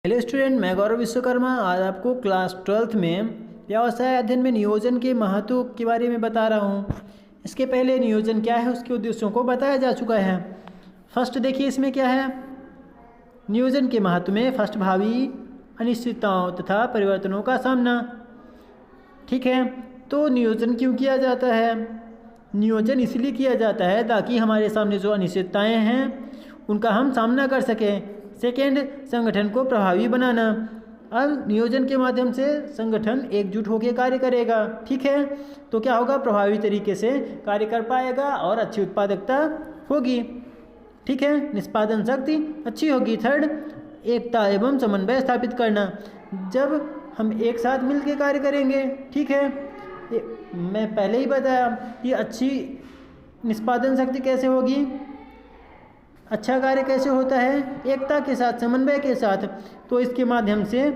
Hello student, मैं गौरव विश्वकर्मा आज आपको क्लास 12th में व्यवसाय अध्ययन में नियोजन के महत्व के बारे में बता रहा हूँ। इसके पहले नियोजन क्या है उसके उद्देश्यों को बताया जा चुका है। फर्स्ट देखिए इसमें क्या है। नियोजन के महत्व में फर्स्ट भावी अनिश्चितताओं तथा परिवर्तनों का सामना। ठीक है, तो नियोजन क्यों किया जाता है? नियोजन इसलिए किया जाता है ताकि हमारे सामने जो अनिश्चितताएँ हैं उनका हम सामना कर सकें। सेकेंड, संगठन को प्रभावी बनाना। अब नियोजन के माध्यम से संगठन एकजुट होकर कार्य करेगा। ठीक है, तो क्या होगा, प्रभावी तरीके से कार्य कर पाएगा और अच्छी उत्पादकता होगी। ठीक है, निष्पादन शक्ति अच्छी होगी। थर्ड, एकता एवं समन्वय स्थापित करना। जब हम एक साथ मिलकर कार्य करेंगे, ठीक है, मैं पहले ही बताया कि अच्छी निष्पादन शक्ति कैसे होगी, अच्छा कार्य कैसे होता है, एकता के साथ, समन्वय के साथ। तो इसके माध्यम से,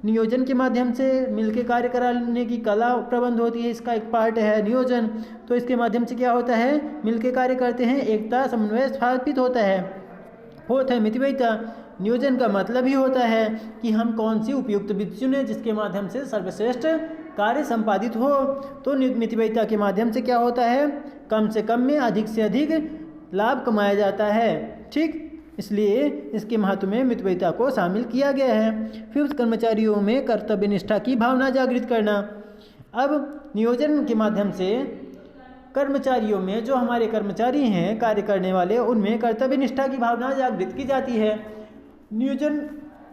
नियोजन के माध्यम से मिलकर कार्य कराने की कला प्रबंध होती है, इसका एक पार्ट है नियोजन। तो इसके माध्यम से क्या होता है, मिलकर कार्य करते हैं, एकता समन्वय स्थापित होता है। फोर्थ है मितव्ययिता। नियोजन का मतलब ही होता है कि हम कौन सी उपयुक्त विधि चुनें जिसके माध्यम से सर्वश्रेष्ठ कार्य संपादित हो। तो मितव्ययिता के माध्यम से क्या होता है, कम से कम में अधिक से अधिक लाभ कमाया जाता है। ठीक, इसलिए इसके महत्व में मितव्ययिता को शामिल किया गया है। फिर कर्मचारियों में कर्तव्य निष्ठा की भावना जागृत करना। अब नियोजन के माध्यम से कर्मचारियों में, जो हमारे कर्मचारी हैं कार्य करने वाले, उनमें कर्तव्य निष्ठा की भावना जागृत की जाती है। नियोजन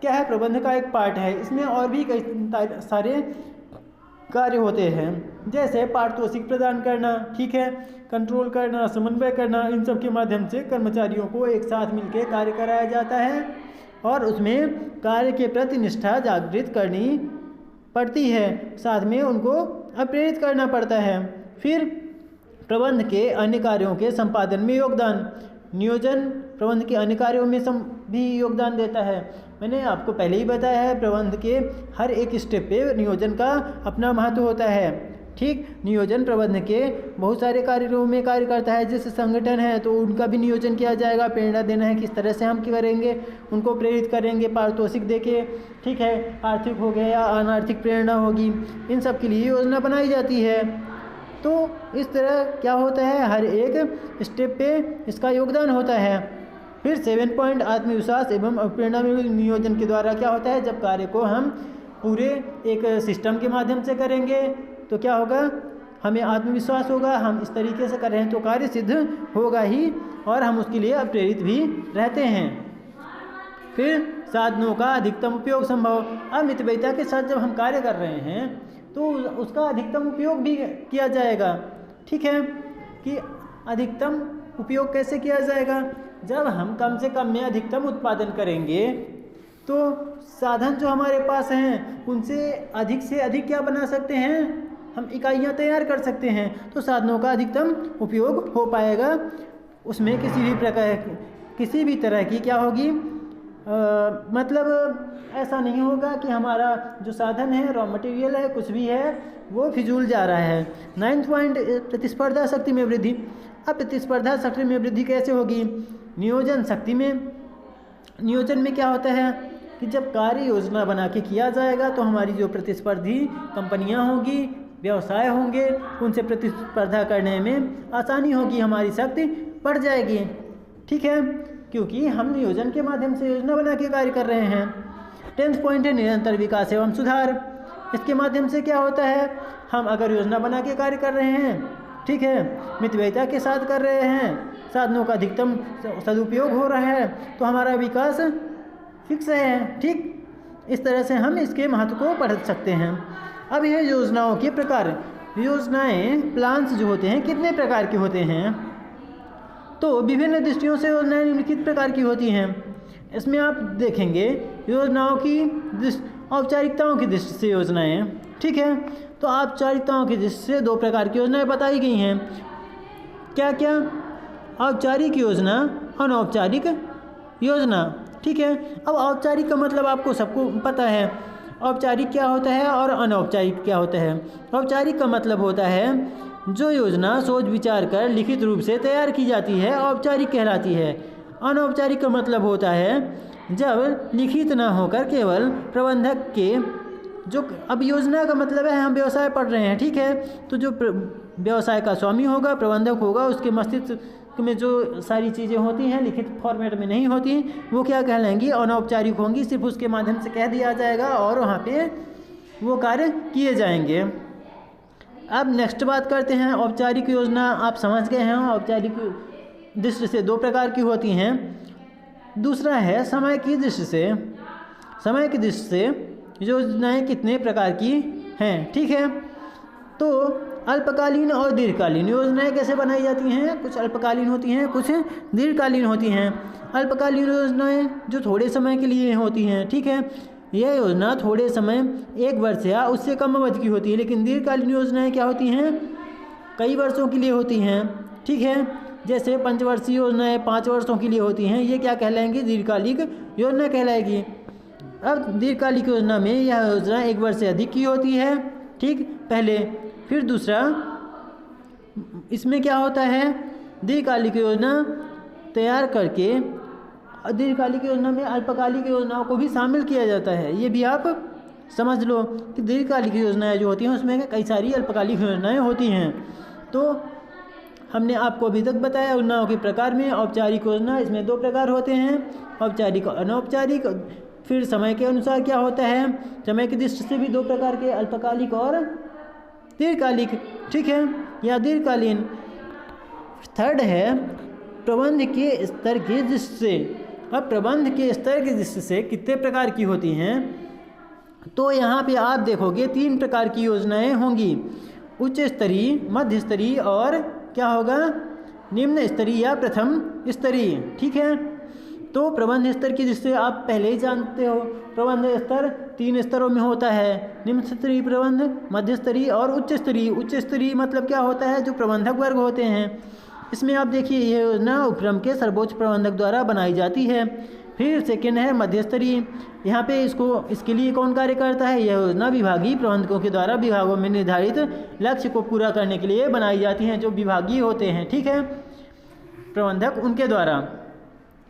क्या है, प्रबंध का एक पार्ट है। इसमें और भी कई सारे कार्य होते हैं, जैसे पारितोषिक प्रदान करना, ठीक है, कंट्रोल करना, समन्वय करना। इन सब के माध्यम से कर्मचारियों को एक साथ मिलकर कार्य कराया जाता है और उसमें कार्य के प्रति निष्ठा जागृत करनी पड़ती है, साथ में उनको प्रेरित करना पड़ता है। फिर प्रबंध के अन्य कार्यों के संपादन में योगदान। नियोजन प्रबंध के अन्य कार्यों में भी योगदान देता है। मैंने आपको पहले ही बताया है, प्रबंध के हर एक स्टेप पे नियोजन का अपना महत्व होता है। ठीक, नियोजन प्रबंध के बहुत सारे कार्यों में कार्य करता है। जैसे संगठन है तो उनका भी नियोजन किया जाएगा, प्रेरणा देना है, किस तरह से हम करेंगे, उनको प्रेरित करेंगे पारितोषिक देके, ठीक है, आर्थिक हो गया या अनार्थिक प्रेरणा होगी, इन सब के लिए योजना बनाई जाती है। तो इस तरह क्या होता है, हर एक स्टेप पे इसका योगदान होता है। फिर 7 पॉइंट आत्मविश्वास एवं प्रेरणा में नियोजन के द्वारा क्या होता है, जब कार्य को हम पूरे एक सिस्टम के माध्यम से करेंगे तो क्या होगा, हमें आत्मविश्वास होगा, हम इस तरीके से कर रहे हैं तो कार्य सिद्ध होगा ही और हम उसके लिए प्रेरित भी रहते हैं। फिर साधनों का अधिकतम उपयोग संभव। अब मितव्ययिता के साथ जब हम कार्य कर रहे हैं तो उसका अधिकतम उपयोग भी किया जाएगा। ठीक है, कि अधिकतम उपयोग कैसे किया जाएगा, जब हम कम से कम में अधिकतम उत्पादन करेंगे तो साधन जो हमारे पास हैं उनसे से अधिक क्या बना सकते हैं, हम इकाइयाँ तैयार कर सकते हैं। तो साधनों का अधिकतम उपयोग हो पाएगा, उसमें किसी भी तरह की क्या होगी, मतलब ऐसा नहीं होगा कि हमारा जो साधन है, रॉ मटेरियल है, कुछ भी है वो फिजूल जा रहा है। 9th पॉइंट प्रतिस्पर्धा शक्ति में वृद्धि। अब प्रतिस्पर्धा शक्ति में वृद्धि कैसे होगी, नियोजन में क्या होता है कि जब कार्य योजना बना के किया जाएगा तो हमारी जो प्रतिस्पर्धी कंपनियां होंगी, व्यवसाय होंगे, उनसे प्रतिस्पर्धा करने में आसानी होगी, हमारी शक्ति बढ़ जाएगी। ठीक है, क्योंकि हम नियोजन के माध्यम से योजना बना के कार्य कर रहे हैं। 10th पॉइंट है निरंतर विकास एवं सुधार। इसके माध्यम से क्या होता है, हम अगर योजना बना के कार्य कर रहे हैं, ठीक है, मितव्ययिता के साथ कर रहे हैं, साधनों का अधिकतम सदुपयोग हो रहा है तो हमारा विकास फिक्स है। ठीक, इस तरह से हम इसके महत्व को पढ़ सकते हैं। अब यह योजनाओं के प्रकार। योजनाएं, प्लान्स जो होते हैं कितने प्रकार के होते हैं, तो विभिन्न दृष्टियों से योजनाएं निम्नलिखित प्रकार की होती हैं। इसमें आप देखेंगे योजनाओं की औपचारिकताओं की दृष्टि से योजनाएं, ठीक है, तो औपचारिकताओं की दृष्टि से 2 प्रकार की योजनाएं बताई गई हैं। क्या क्या, औपचारिक योजना, अनौपचारिक योजना। ठीक है, अब औपचारिक का मतलब आपको सबको पता है, औपचारिक क्या होता है और अनौपचारिक क्या होता है। औपचारिक का मतलब होता है जो योजना सोच विचार कर लिखित रूप से तैयार की जाती है, औपचारिक कहलाती है। अनौपचारिक का मतलब होता है जब लिखित न होकर केवल प्रबंधक के जो, अब योजना का मतलब है हम व्यवसाय पढ़ रहे हैं, ठीक है, तो जो व्यवसाय का स्वामी होगा, प्रबंधक होगा, उसके मस्तिष्क में जो सारी चीज़ें होती हैं लिखित फॉर्मेट में नहीं होती, वो क्या कहलाएंगी, अनौपचारिक होंगी, सिर्फ उसके माध्यम से कह दिया जाएगा और वहाँ पे वो कार्य किए जाएंगे। अब नेक्स्ट बात करते हैं औपचारिक योजना। आप समझ गए हैं औपचारिक दृष्टि से दो प्रकार की होती हैं। दूसरा है समय की दृष्टि से। समय की दृष्टि से योजनाएं कितने प्रकार की हैं, ठीक है। तो अल्पकालीन और दीर्घकालीन योजनाएं कैसे बनाई जाती हैं, कुछ अल्पकालीन होती हैं, कुछ दीर्घकालीन होती हैं। अल्पकालीन योजनाएं जो थोड़े समय के लिए होती हैं, ठीक है, यह योजना थोड़े समय, 1 वर्ष या उससे कम अवधि की होती है। लेकिन दीर्घकालीन योजनाएं क्या होती हैं, कई वर्षों के लिए होती हैं, ठीक है। जैसे पंचवर्षीय योजनाएं 5 वर्षों के लिए होती हैं, ये क्या कहलाएंगी, दीर्घकालिक योजना कहलाएगी। अब दीर्घकालिक योजना में यह योजना 1 वर्ष से अधिक की होती है, ठीक, पहले। फिर दूसरा, इसमें क्या होता है, दीर्घकालिक योजना तैयार करके दीर्घकालिक योजना में अल्पकालिक योजनाओं को भी शामिल किया जाता है। ये भी आप समझ लो कि दीर्घकालिक योजनाएं जो होती हैं उसमें कई सारी अल्पकालिक योजनाएं होती हैं। तो हमने आपको अभी तक बताया योजनाओं के प्रकार में। औपचारिक योजना, इसमें 2 प्रकार होते हैं, औपचारिक और अनौपचारिक। फिर समय के अनुसार क्या होता है, समय की दृष्टि से भी 2 प्रकार के, अल्पकालिक और दीर्घकालिक, ठीक है, या दीर्घकालीन। थर्ड है प्रबंध के स्तर की दृष्टि से। अब प्रबंध के स्तर की दृष्टि से कितने प्रकार की होती हैं, तो यहाँ पे आप देखोगे 3 प्रकार की योजनाएं होंगी, उच्च स्तरीय, मध्य स्तरीय और क्या होगा, निम्न स्तरीय या प्रथम स्तरीय, ठीक है। तो प्रबंध स्तर की दृष्टि से आप पहले ही जानते हो, प्रबंध स्तर 3 स्तरों में होता है, निम्न स्तरीय प्रबंध, मध्य स्तरीय और उच्च स्तरीय। उच्च स्तरीय मतलब क्या होता है, जो प्रबंधक वर्ग होते हैं। इसमें आप देखिए यह योजना उपक्रम के सर्वोच्च प्रबंधक द्वारा बनाई जाती है। फिर सेकेंड है मध्य स्तरीय। यहाँ पे इसके लिए कौन कार्य करता है, यह योजना विभागीय प्रबंधकों के द्वारा विभागों में निर्धारित लक्ष्य को पूरा करने के लिए बनाई जाती हैं, जो विभागीय होते हैं, ठीक है, प्रबंधक उनके द्वारा।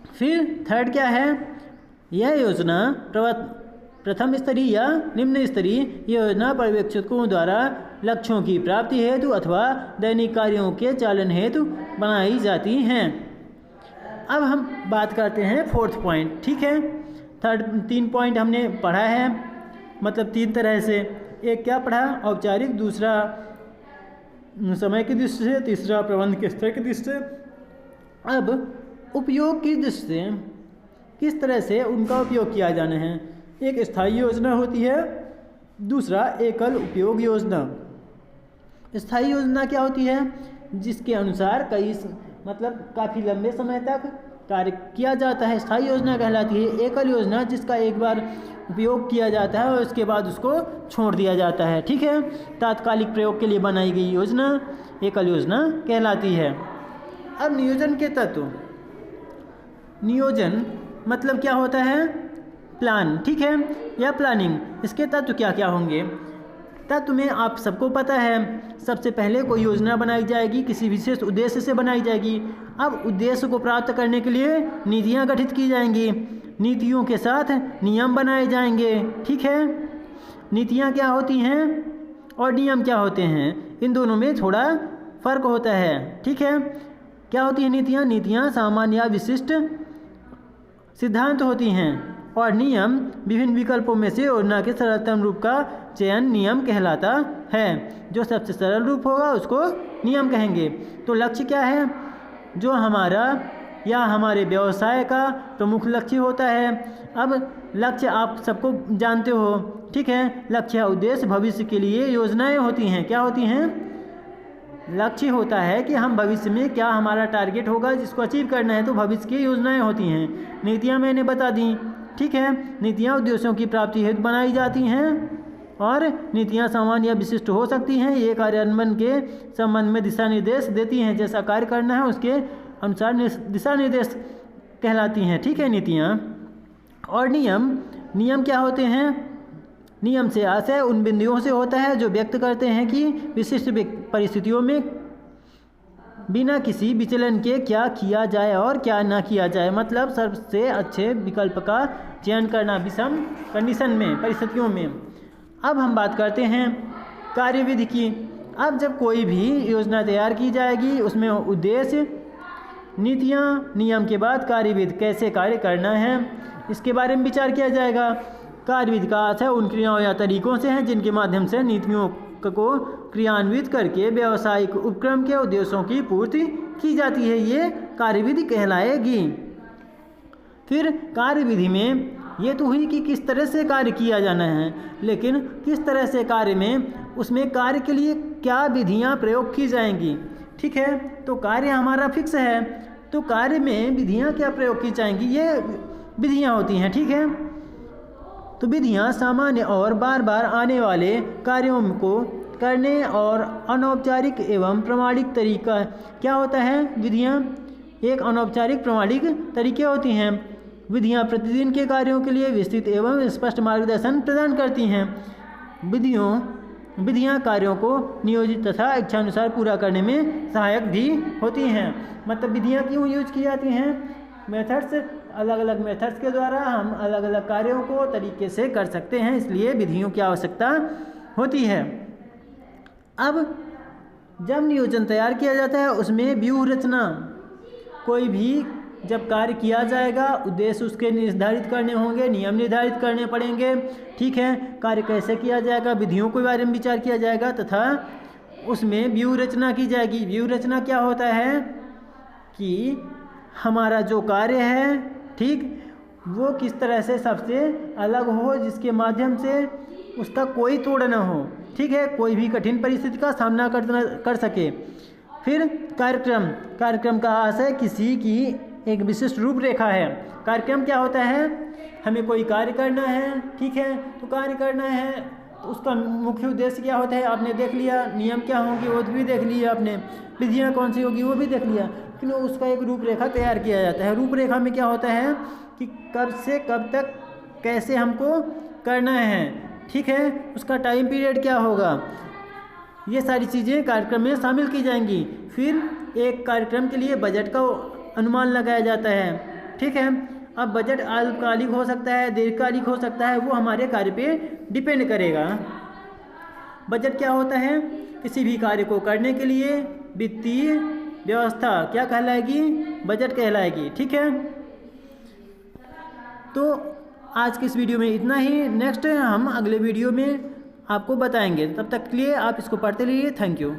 फिर थर्ड क्या है, यह योजना प्रथम स्तरीय या निम्न स्तरीय योजना पर्यवेक्षकों द्वारा लक्ष्यों की प्राप्ति हेतु अथवा दैनिक कार्यों के चालन हेतु बनाई जाती हैं। अब हम बात करते हैं 4th पॉइंट, ठीक है। 3 पॉइंट हमने पढ़ा है, मतलब 3 तरह से। एक क्या पढ़ा, औपचारिक, दूसरा समय की दृष्टि से, तीसरा प्रबंध के स्तर की दृष्टि से। अब उपयोग की दृष्टि से किस तरह से उनका उपयोग किया जाना है। एक स्थायी योजना होती है, दूसरा एकल उपयोग योजना। स्थायी योजना क्या होती है, जिसके अनुसार मतलब काफ़ी लंबे समय तक कार्य किया जाता है, स्थायी योजना कहलाती है। एकल योजना जिसका एक बार उपयोग किया जाता है और उसके बाद उसको छोड़ दिया जाता है, ठीक है, तात्कालिक प्रयोग के लिए बनाई गई योजना एकल योजना कहलाती है। अब नियोजन के तत्व। नियोजन मतलब क्या होता है, प्लान, ठीक है, या प्लानिंग। इसके तत्व क्या क्या होंगे, तत्व में आप सबको पता है, सबसे पहले कोई योजना बनाई जाएगी, किसी विशेष उद्देश्य से बनाई जाएगी। अब उद्देश्य को प्राप्त करने के लिए नीतियाँ गठित की जाएंगी, नीतियों के साथ नियम बनाए जाएंगे, ठीक है। नीतियाँ क्या होती हैं और नियम क्या होते हैं, इन दोनों में थोड़ा फर्क होता है, ठीक है। क्या होती हैं नीतियाँ, नीतियाँ सामान्य या विशिष्ट सिद्धांत होती हैं और नियम विभिन्न विकल्पों में से योजना के सरलतम रूप का चयन नियम कहलाता है। जो सबसे सरल रूप होगा उसको नियम कहेंगे। तो लक्ष्य क्या है, जो हमारा या हमारे व्यवसाय का प्रमुख लक्ष्य होता है। अब लक्ष्य आप सबको जानते हो, ठीक है, लक्ष्य उद्देश्य भविष्य के लिए योजनाएं होती हैं। क्या होती हैं, लक्ष्य होता है कि हम भविष्य में क्या हमारा टारगेट होगा जिसको अचीव करना है, तो भविष्य की योजनाएं होती हैं। नीतियाँ मैंने बता दी, ठीक है, नीतियाँ उद्देश्यों की प्राप्ति हेतु बनाई जाती हैं और नीतियाँ सामान्य या विशिष्ट हो सकती हैं। ये कार्यान्वयन के संबंध में दिशा निर्देश देती हैं, जैसा कार्य करना है उसके अनुसार दिशा निर्देश कहलाती हैं, ठीक है, नीतियाँ। और नियम क्या होते हैं, नियम से आशय उन बिंदुओं से होता है जो व्यक्त करते हैं कि विशिष्ट परिस्थितियों में बिना किसी विचलन के क्या किया जाए और क्या ना किया जाए, मतलब सबसे अच्छे विकल्प का चयन करना विषम कंडीशन में, परिस्थितियों में। अब हम बात करते हैं कार्यविधि की। अब जब कोई भी योजना तैयार की जाएगी उसमें उद्देश्य, नीतियाँ, नियम के बाद कार्यविधि, कैसे कार्य करना है इसके बारे में विचार किया जाएगा। कार्यविधि का अर्थ है उन क्रियाओं या तरीकों से है जिनके माध्यम से नीतियों को क्रियान्वित करके व्यावसायिक उपक्रम के उद्देश्यों की पूर्ति की जाती है, ये कार्यविधि कहलाएगी। फिर कार्यविधि में ये तो हुई कि किस तरह से कार्य किया जाना है, लेकिन किस तरह से कार्य में उसमें कार्य के लिए क्या विधियां प्रयोग की जाएंगी। ठीक है, तो कार्य हमारा फिक्स है, तो कार्य में विधियां क्या प्रयोग की जाएंगी, ये विधियां होती हैं। ठीक है, तो विधियां सामान्य और बार बार आने वाले कार्यों को करने और अनौपचारिक एवं प्रमाणिक तरीका क्या होता है। विधियां एक अनौपचारिक प्रमाणिक तरीके होती हैं। विधियां प्रतिदिन के कार्यों के लिए विस्तृत एवं स्पष्ट मार्गदर्शन प्रदान करती हैं। विधियां कार्यों को नियोजित तथा इच्छानुसार पूरा करने में सहायक भी होती हैं। मतलब विधियां क्यों यूज की जाती हैं, मेथड्स, अलग अलग मेथड्स के द्वारा हम अलग अलग कार्यों को तरीके से कर सकते हैं, इसलिए विधियों की आवश्यकता होती है। अब जब नियोजन तैयार किया जाता है उसमें व्यूह रचना, कोई भी जब कार्य किया जाएगा उद्देश्य उसके निर्धारित करने होंगे, नियम निर्धारित करने पड़ेंगे। ठीक है, कार्य कैसे किया जाएगा, विधियों के बारे में विचार किया जाएगा तथा उसमें व्यूह रचना की जाएगी। व्यूह रचना क्या होता है कि हमारा जो कार्य है, ठीक, वो किस तरह से सबसे अलग हो जिसके माध्यम से उसका कोई तोड़ न हो। ठीक है, कोई भी कठिन परिस्थिति का सामना कर सके। फिर कार्यक्रम का आशय किसी की एक विशिष्ट रूपरेखा है। कार्यक्रम क्या होता है, हमें कोई कार्य करना है, ठीक है, तो कार्य करना है तो उसका मुख्य उद्देश्य क्या होता है आपने देख लिया, नियम क्या होंगे वो भी देख लिया आपने, विधियाँ कौन सी होगी वो भी देख लिया, लेकिन उसका एक रूपरेखा तैयार किया जाता है। रूपरेखा में क्या होता है कि कब से कब तक कैसे हमको करना है, ठीक है, उसका टाइम पीरियड क्या होगा, ये सारी चीज़ें कार्यक्रम में शामिल की जाएंगी। फिर एक कार्यक्रम के लिए बजट का अनुमान लगाया जाता है। ठीक है, अब बजट अल्पकालिक हो सकता है, दीर्घकालिक हो सकता है, वो हमारे कार्य पे डिपेंड करेगा। बजट क्या होता है, किसी भी कार्य को करने के लिए वित्तीय व्यवस्था क्या कहलाएगी, बजट कहलाएगी। ठीक है, तो आज के इस वीडियो में इतना ही। नेक्स्ट हम अगले वीडियो में आपको बताएंगे, तब तक के लिए आप इसको पढ़ते रहिए। Thank you.